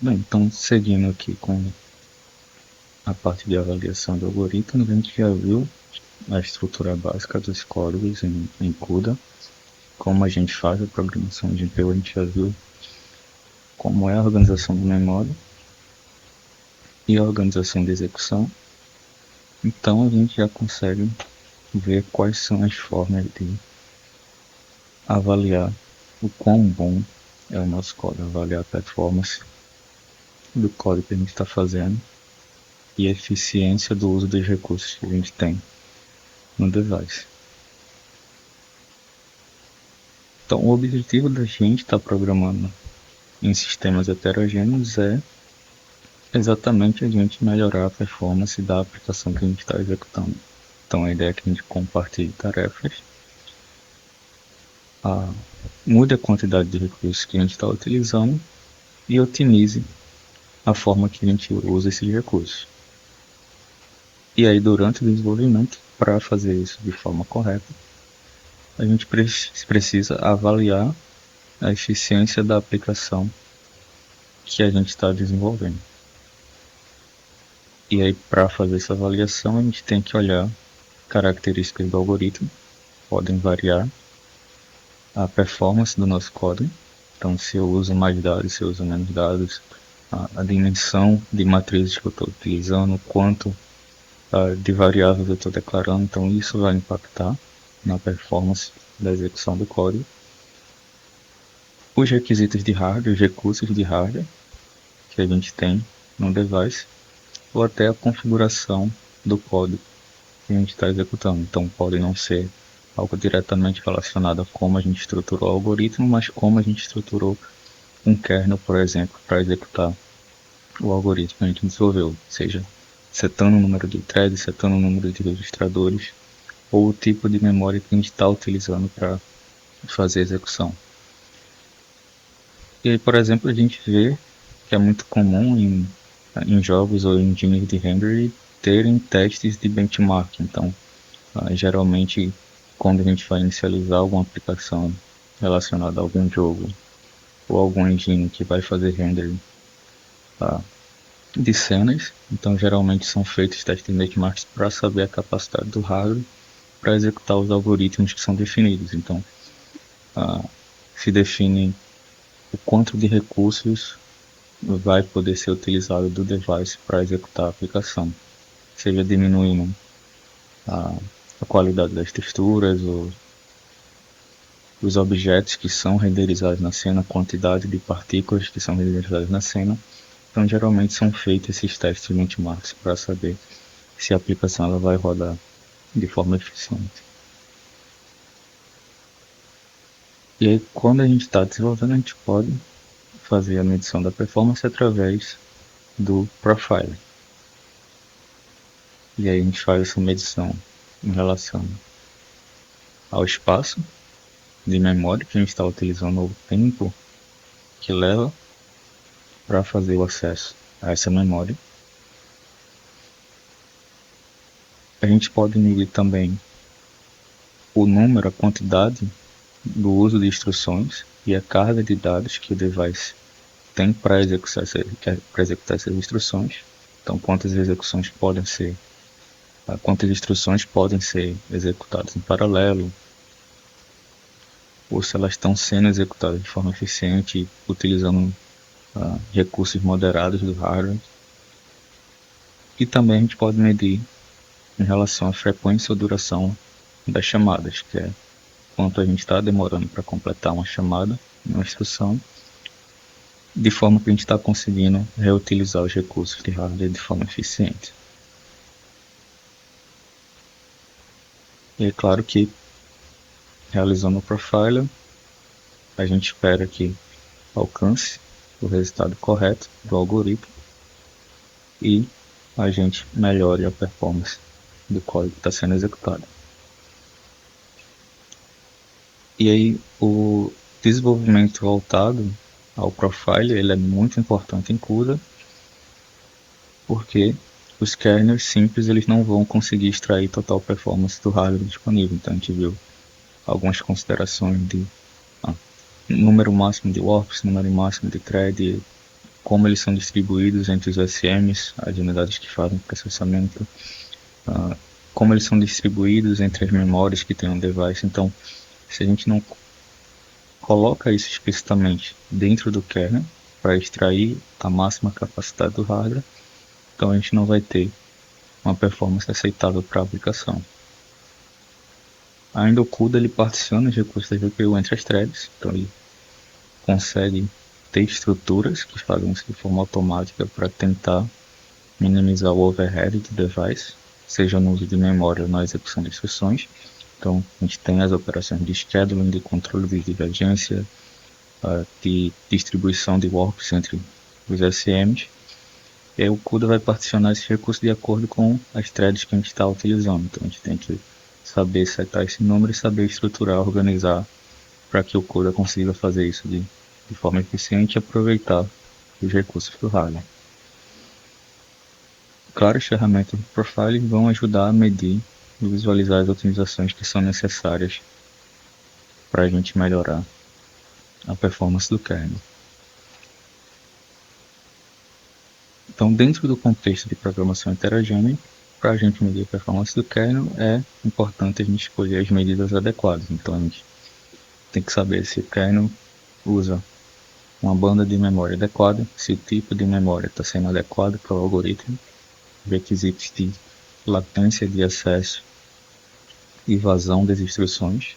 Bem, então seguindo aqui com a parte de avaliação de algoritmos, a gente já viu a estrutura básica dos códigos em CUDA, como a gente faz a programação de GPU, a gente já viu como é a organização da memória e a organização da execução. Então a gente já consegue ver quais são as formas de avaliar o quão bom é o nosso código, avaliar a performance do código que a gente está fazendo e a eficiência do uso dos recursos que a gente tem no device. Então, o objetivo da gente estar programando em sistemas heterogêneos é exatamente a gente melhorar a performance da aplicação que a gente está executando. Então, a ideia é que a gente compartilhe tarefas, mude a quantidade de recursos que a gente está utilizando e otimize a forma que a gente usa esses recursos. E aí, durante o desenvolvimento, para fazer isso de forma correta, a gente precisa avaliar a eficiência da aplicação que a gente está desenvolvendo. E aí, para fazer essa avaliação, a gente tem que olhar características do algoritmo, podem variar a performance do nosso código. Então, se eu uso mais dados, se eu uso menos dados, a dimensão de matrizes que eu estou utilizando, quanto de variáveis eu estou declarando, então isso vai impactar na performance da execução do código. Os requisitos de hardware, os recursos de hardware que a gente tem no device, ou até a configuração do código que a gente está executando. Então pode não ser algo diretamente relacionado a como a gente estruturou o algoritmo, mas como a gente estruturou um kernel, por exemplo, para executar o algoritmo que a gente desenvolveu, seja setando o número de threads, setando o número de registradores, ou o tipo de memória que a gente está utilizando para fazer a execução. E aí, por exemplo, a gente vê que é muito comum em jogos ou em engines de rendering terem testes de benchmark. Então, geralmente, quando a gente vai inicializar alguma aplicação relacionada a algum jogo ou algum engine que vai fazer rendering de cenas, então geralmente são feitos testes de benchmarks para saber a capacidade do hardware para executar os algoritmos que são definidos. Então, se define o quanto de recursos vai poder ser utilizado do device para executar a aplicação, seja diminuindo a qualidade das texturas, os objetos que são renderizados na cena, a quantidade de partículas que são renderizadas na cena. Então, geralmente são feitos esses testes de benchmarks para saber se a aplicação ela vai rodar de forma eficiente. E aí, quando a gente está desenvolvendo, a gente pode fazer a medição da performance através do Profiler. E aí a gente faz essa medição em relação ao espaço de memória que a gente está utilizando, o tempo que leva para fazer o acesso a essa memória. A gente pode medir também o número, a quantidade do uso de instruções e a carga de dados que o device tem para executar essas instruções. Então, quantas instruções podem ser executadas em paralelo, ou se elas estão sendo executadas de forma eficiente, utilizando recursos moderados do hardware. E também a gente pode medir em relação à frequência ou duração das chamadas, que é quanto a gente está demorando para completar uma chamada, uma instrução, de forma que a gente está conseguindo reutilizar os recursos de hardware de forma eficiente. E é claro que, realizando o profiler, a gente espera que alcance o resultado correto do algoritmo e a gente melhore a performance do código que está sendo executado. E aí, o desenvolvimento voltado ao Profiler, ele é muito importante em CUDA, porque os kernels simples eles não vão conseguir extrair total performance do hardware disponível. Então a gente viu algumas considerações de número máximo de warps, número máximo de thread, como eles são distribuídos entre os SMs, as unidades que fazem processamento, como eles são distribuídos entre as memórias que tem um device. Então, se a gente não coloca isso explicitamente dentro do kernel para extrair a máxima capacidade do hardware, então a gente não vai ter uma performance aceitável para a aplicação. Ainda o CUDA ele particiona os recursos da GPU entre as threads, então ele consegue ter estruturas que fazem isso de forma automática para tentar minimizar o overhead do device, seja no uso de memória ou na execução de instruções. Então a gente tem as operações de scheduling, de controle de divergência, de distribuição de warps entre os SMs. E aí o CUDA vai particionar esses recursos de acordo com as threads que a gente está utilizando. Então a gente tem que saber setar esse número e saber estruturar, organizar para que o CUDA consiga fazer isso de forma eficiente e aproveitar os recursos do hardware. Claro, as ferramentas de profiling vão ajudar a medir e visualizar as otimizações que são necessárias para a gente melhorar a performance do kernel. Então, dentro do contexto de programação heterogênea, para a gente medir a performance do kernel, é importante a gente escolher as medidas adequadas. Então, a gente tem que saber se o kernel usa uma banda de memória adequada, se o tipo de memória está sendo adequado para o algoritmo, requisitos de latência de acesso e vazão das instruções.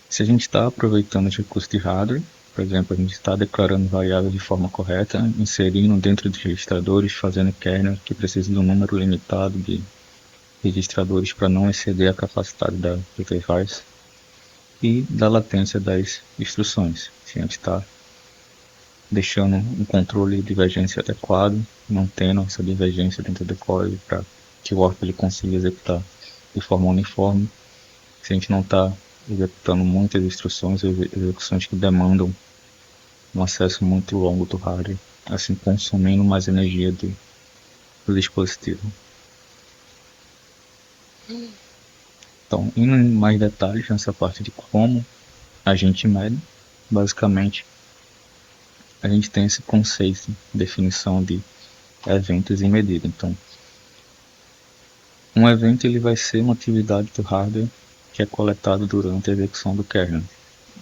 Se a gente está aproveitando os recursos de hardware, por exemplo, a gente está declarando variável de forma correta, inserindo dentro dos registradores, fazendo kernel que precisa de um número limitado de registradores para não exceder a capacidade do device, e da latência das instruções. Se a gente está deixando um controle de divergência adequado, mantendo essa divergência dentro do código para que o warp ele consiga executar de forma uniforme. Se a gente não está executando muitas instruções ou execuções que demandam um acesso muito longo do hardware, assim consumindo mais energia do dispositivo. Então, indo em mais detalhes nessa parte de como a gente mede, basicamente a gente tem esse conceito de definição de eventos e medida. Então, um evento ele vai ser uma atividade do hardware que é coletado durante a execução do kernel.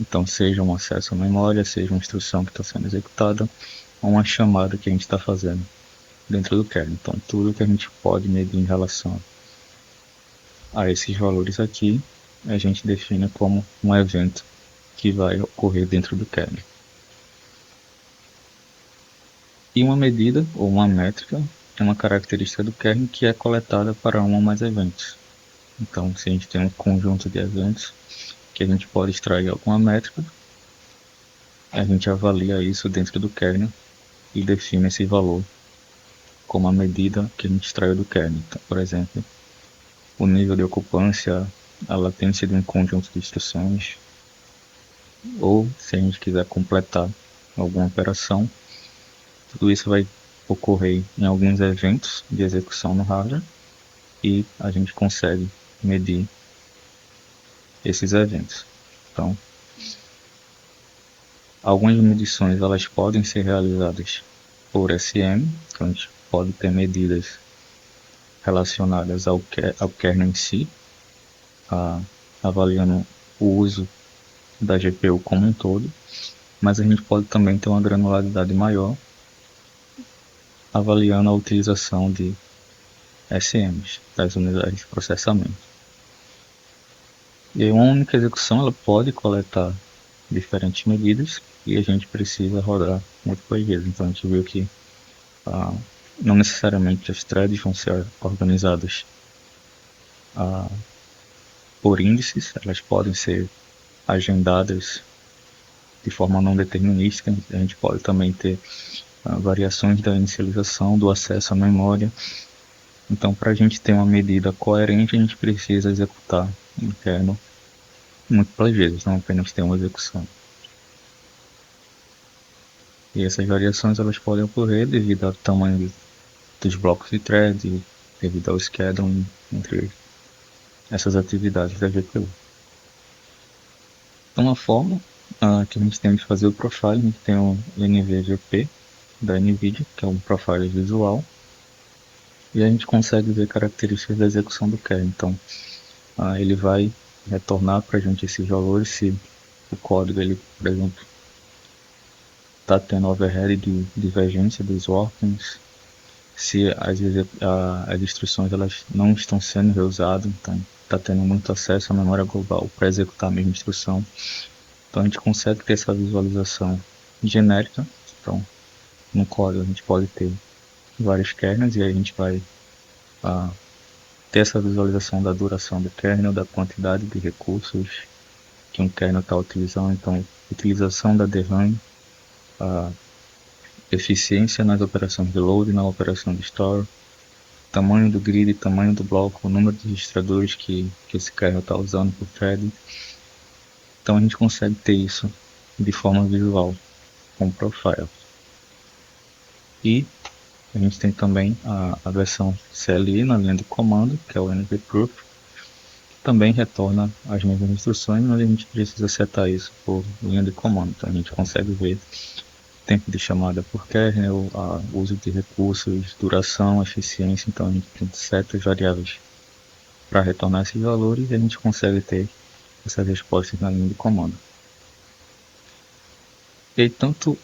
Então, seja um acesso à memória, seja uma instrução que está sendo executada, ou uma chamada que a gente está fazendo dentro do kernel. Então, tudo que a gente pode medir em relação a esses valores aqui, a gente define como um evento que vai ocorrer dentro do kernel. E uma medida, ou uma métrica, é uma característica do kernel que é coletada para um ou mais eventos. Então, se a gente tem um conjunto de eventos que a gente pode extrair alguma métrica, a gente avalia isso dentro do kernel e define esse valor como a medida que a gente extraiu do kernel. Então, por exemplo, o nível de ocupância, a latência de um conjunto de instruções, ou se a gente quiser completar alguma operação, tudo isso vai ocorrer em alguns eventos de execução no hardware e a gente consegue medir esses eventos. Então, algumas medições elas podem ser realizadas por SM, então a gente pode ter medidas relacionadas ao kernel em si, avaliando o uso da GPU como um todo, mas a gente pode também ter uma granularidade maior, avaliando a utilização de SMs, das unidades de processamento. E uma única execução ela pode coletar diferentes medidas e a gente precisa rodar múltiplas vezes. Então a gente viu que não necessariamente as threads vão ser organizadas por índices, elas podem ser agendadas de forma não determinística. A gente pode também ter variações da inicialização, do acesso à memória. Então, para a gente ter uma medida coerente, a gente precisa executar um kernel múltiplas vezes, não apenas ter uma execução. E essas variações elas podem ocorrer devido ao tamanho dos blocos de thread, devido ao scheduling, entre essas atividades da GPU. Então, uma forma que a gente tem de fazer o profiling, a gente tem o NVGP, da NVIDIA, que é um profiler visual, e a gente consegue ver características da execução do kernel. Então, ele vai retornar para a gente esses valores se o código, ele, por exemplo, está tendo overhead de divergência dos workings, se as instruções elas não estão sendo reusadas, então está tendo muito acesso à memória global para executar a mesma instrução. Então a gente consegue ter essa visualização genérica. Então, no código a gente pode ter vários kernels e aí a gente vai ter essa visualização da duração do kernel, da quantidade de recursos que um kernel está utilizando, então utilização da DRAM, a eficiência nas operações de load e na operação de store, tamanho do grid, tamanho do bloco, o número de registradores que esse kernel está usando por thread. Então a gente consegue ter isso de forma visual com profile. E a gente tem também a versão CLI na linha de comando, que é o NVProof, que também retorna as mesmas instruções, mas a gente precisa setar isso por linha de comando. Então a gente consegue ver tempo de chamada por kernel, uso de recursos, duração, eficiência. Então a gente tem certas variáveis para retornar esses valores e a gente consegue ter essas respostas na linha de comando. E aí, tanto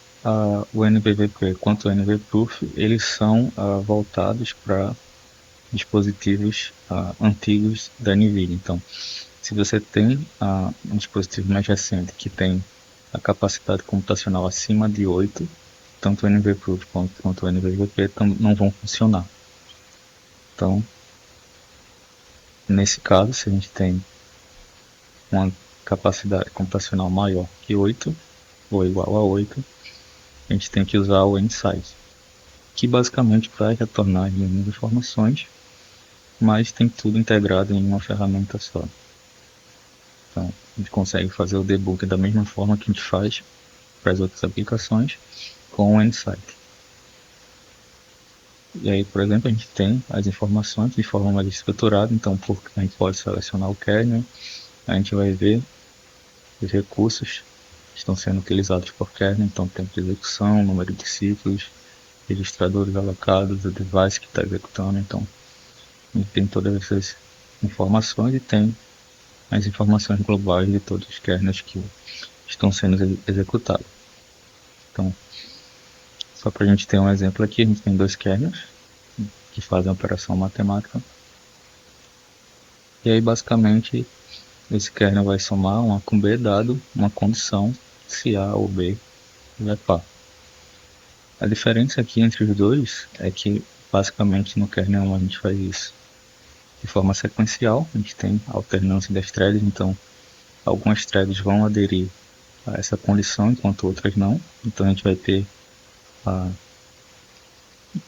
o NVVP quanto o NVProof, eles são voltados para dispositivos antigos da NVIDIA. Então, se você tem um dispositivo mais recente que tem a capacidade computacional acima de 8, tanto o NVProof quanto o NVVP não vão funcionar. Então, nesse caso, se a gente tem uma capacidade computacional maior que 8, ou igual a 8, a gente tem que usar o N-Size, que basicamente vai retornar as mesmas informações, mas tem tudo integrado em uma ferramenta só. Então, a gente consegue fazer o debug da mesma forma que a gente faz para as outras aplicações com o N-Size. E aí, por exemplo, a gente tem as informações de forma mais estruturada, então a gente pode selecionar o kernel, a gente vai ver os recursos que estão sendo utilizados por kernel, então tempo de execução, número de ciclos, registradores alocados, o device que está executando. Então a gente tem todas essas informações e tem as informações globais de todos os kernels que estão sendo executados. Então, só para a gente ter um exemplo aqui, a gente tem dois kernels que fazem a operação matemática. E aí basicamente esse kernel vai somar um A com B dado uma condição se A ou B é par. A diferença aqui entre os dois é que basicamente no kernel a gente faz isso de forma sequencial, a gente tem a alternância das threads, então algumas threads vão aderir a essa condição enquanto outras não, então a gente vai ter um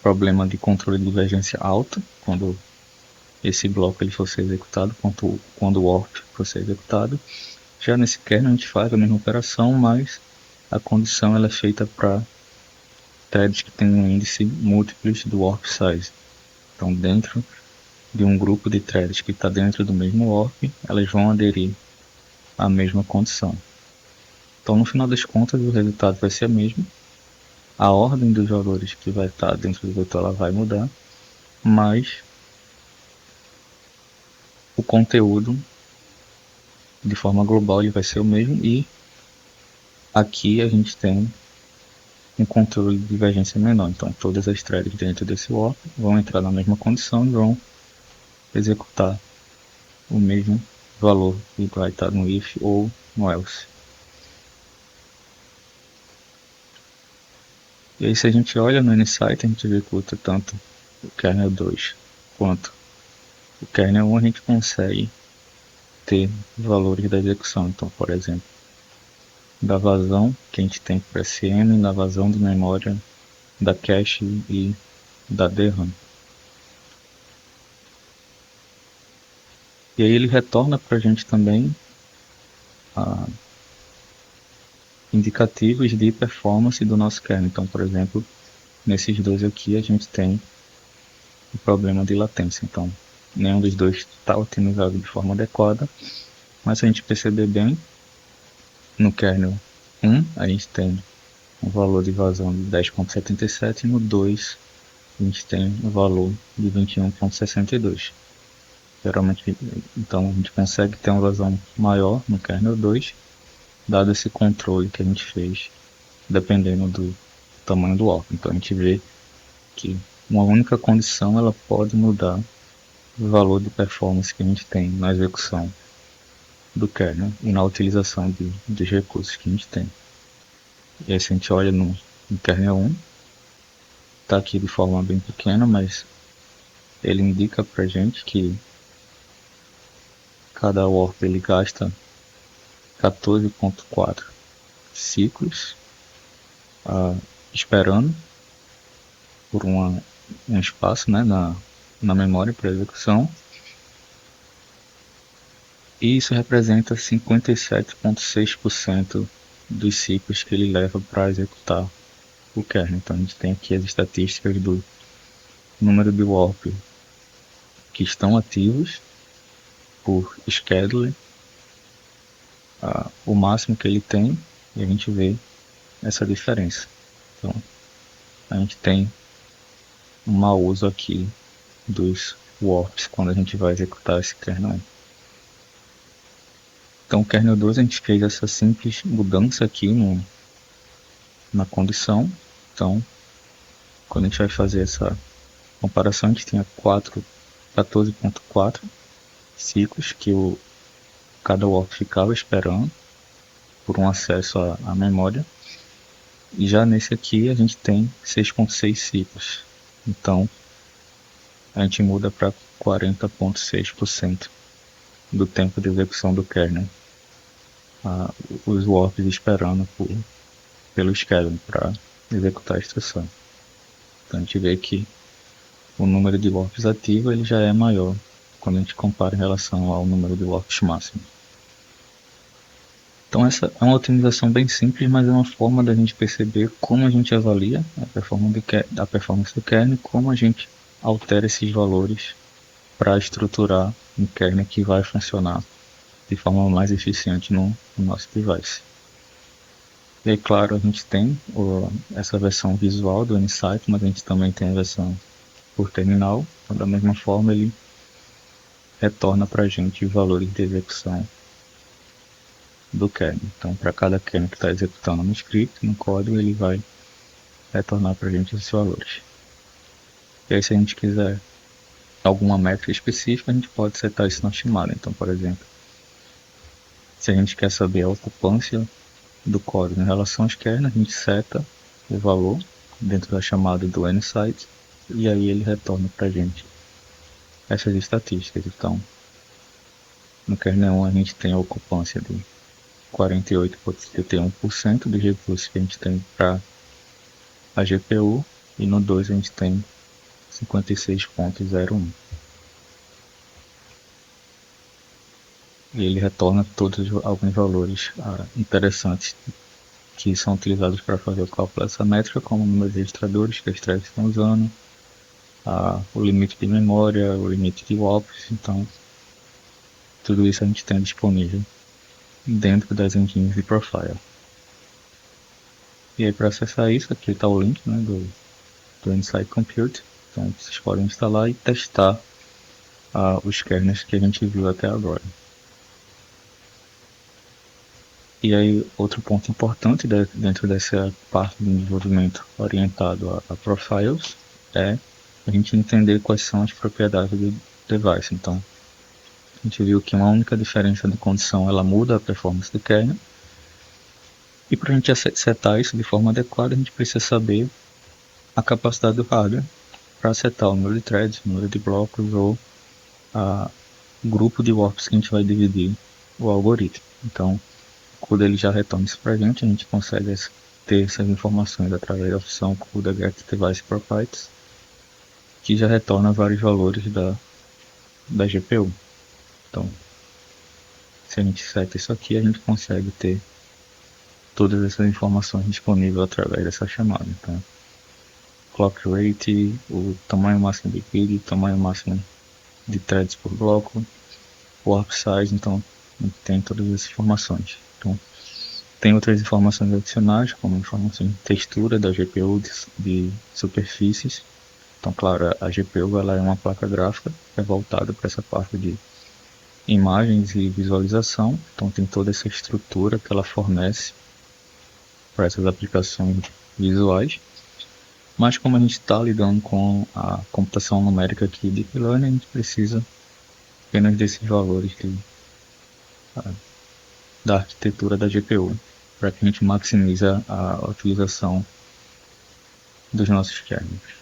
problema de controle de divergência alto quando esse bloco ele for ser executado, quando o warp for ser executado. Já nesse kernel a gente faz a mesma operação, mas a condição ela é feita para threads que têm um índice múltiplos do warp size. Então, dentro de um grupo de threads que está dentro do mesmo warp, elas vão aderir à mesma condição. Então, no final das contas, o resultado vai ser o mesmo. A ordem dos valores que vai estar dentro do vetor ela vai mudar, mas o conteúdo, de forma global, ele vai ser o mesmo. E aqui a gente tem um controle de divergência menor. Então, todas as threads dentro desse warp vão entrar na mesma condição e vão executar o mesmo valor que vai estar no if ou no else. E aí, se a gente olha no Insight, a gente executa tanto o kernel 2 quanto o kernel 1, a gente consegue ter valores da execução. Então, por exemplo, da vazão que a gente tem para SM, da vazão de memória, da cache e da DRAM. E aí ele retorna para a gente também indicativos de performance do nosso kernel. Então, por exemplo, nesses dois aqui a gente tem o problema de latência. Então, nenhum dos dois está otimizado de forma adequada, mas se a gente perceber bem, no kernel 1 a gente tem um valor de vazão de 10,77 e no 2 a gente tem um valor de 21,62. Geralmente, então a gente consegue ter uma vazão maior no kernel 2, dado esse controle que a gente fez, dependendo do tamanho do warp. Então a gente vê que uma única condição ela pode mudar o valor de performance que a gente tem na execução do kernel e na utilização dos recursos que a gente tem. E aí se a gente olha no kernel 1, está aqui de forma bem pequena, mas ele indica para gente que cada warp ele gasta 14,4 ciclos esperando por um espaço, né, na memória para execução, e isso representa 57,6% dos ciclos que ele leva para executar o kernel. Então a gente tem aqui as estatísticas do número de warp que estão ativos por scheduler, o máximo que ele tem, e a gente vê essa diferença. Então a gente tem um mau uso aqui dos warps quando a gente vai executar esse kernel. Então o kernel 2 a gente fez essa simples mudança aqui na condição. Então quando a gente vai fazer essa comparação, a gente tinha 14,4 ciclos que cada warp ficava esperando por um acesso à memória. E já nesse aqui a gente tem 6,6 ciclos. Então a gente muda para 40,6% do tempo de execução do kernel. Os warps esperando pelo schedule para executar a instrução. Então a gente vê que o número de warps ativo ele já é maior quando a gente compara em relação ao número de warps máximo. Então essa é uma otimização bem simples, mas é uma forma da gente perceber como a gente avalia a performance do kernel e como a gente altera esses valores para estruturar um kernel que vai funcionar de forma mais eficiente no nosso device. E aí, claro, a gente tem essa versão visual do Insight, mas a gente também tem a versão por terminal. Então, da mesma forma, ele retorna para a gente os valores de execução do kernel. Então, para cada kernel que está executando no script, no código, ele vai retornar para a gente esses valores. E aí, se a gente quiser alguma métrica específica, a gente pode setar isso na chamada. Então, por exemplo, se a gente quer saber a ocupância do código em relação aos kernels, a gente seta o valor dentro da chamada do Insight e aí ele retorna para a gente essas estatísticas. Então, no kernel 1 a gente tem a ocupância de 48,71% dos recursos que a gente tem para a GPU e no 2 a gente tem 56,01%. E ele retorna todos alguns valores interessantes que são utilizados para fazer o cálculo dessa métrica, como o número de registradores que as threads estão usando, o limite de memória, o limite de warps. Então tudo isso a gente tem disponível dentro das engines de profile. E aí para acessar isso, aqui está o link, né, do Insight Compute. Então vocês podem instalar e testar os kernels que a gente viu até agora. E aí outro ponto importante dentro dessa parte do desenvolvimento orientado a profiles é a gente entender quais são as propriedades do device. Então a gente viu que uma única diferença de condição ela muda a performance do kernel. E para a gente setar isso de forma adequada, a gente precisa saber a capacidade do hardware para setar o número de threads, o número de blocos ou o grupo de warps que a gente vai dividir o algoritmo. Então, quando ele já retorna isso para a gente consegue ter essas informações através da função CUDA Get Device Properties, que já retorna vários valores da GPU. Então, se a gente seta isso aqui, a gente consegue ter todas essas informações disponíveis através dessa chamada. Então, clock rate, o tamanho máximo de grid, o tamanho máximo de threads por bloco, warp size. Então a gente tem todas essas informações. Então Tem outras informações adicionais, como informações de textura da GPU, de superfícies. Então, claro, a GPU ela é uma placa gráfica, é voltada para essa parte de imagens e visualização. Então, tem toda essa estrutura que ela fornece para essas aplicações visuais. Mas como a gente está lidando com a computação numérica aqui de Deep Learning, a gente precisa apenas desses valores da arquitetura da GPU, para que a gente maximize a utilização dos nossos kernels.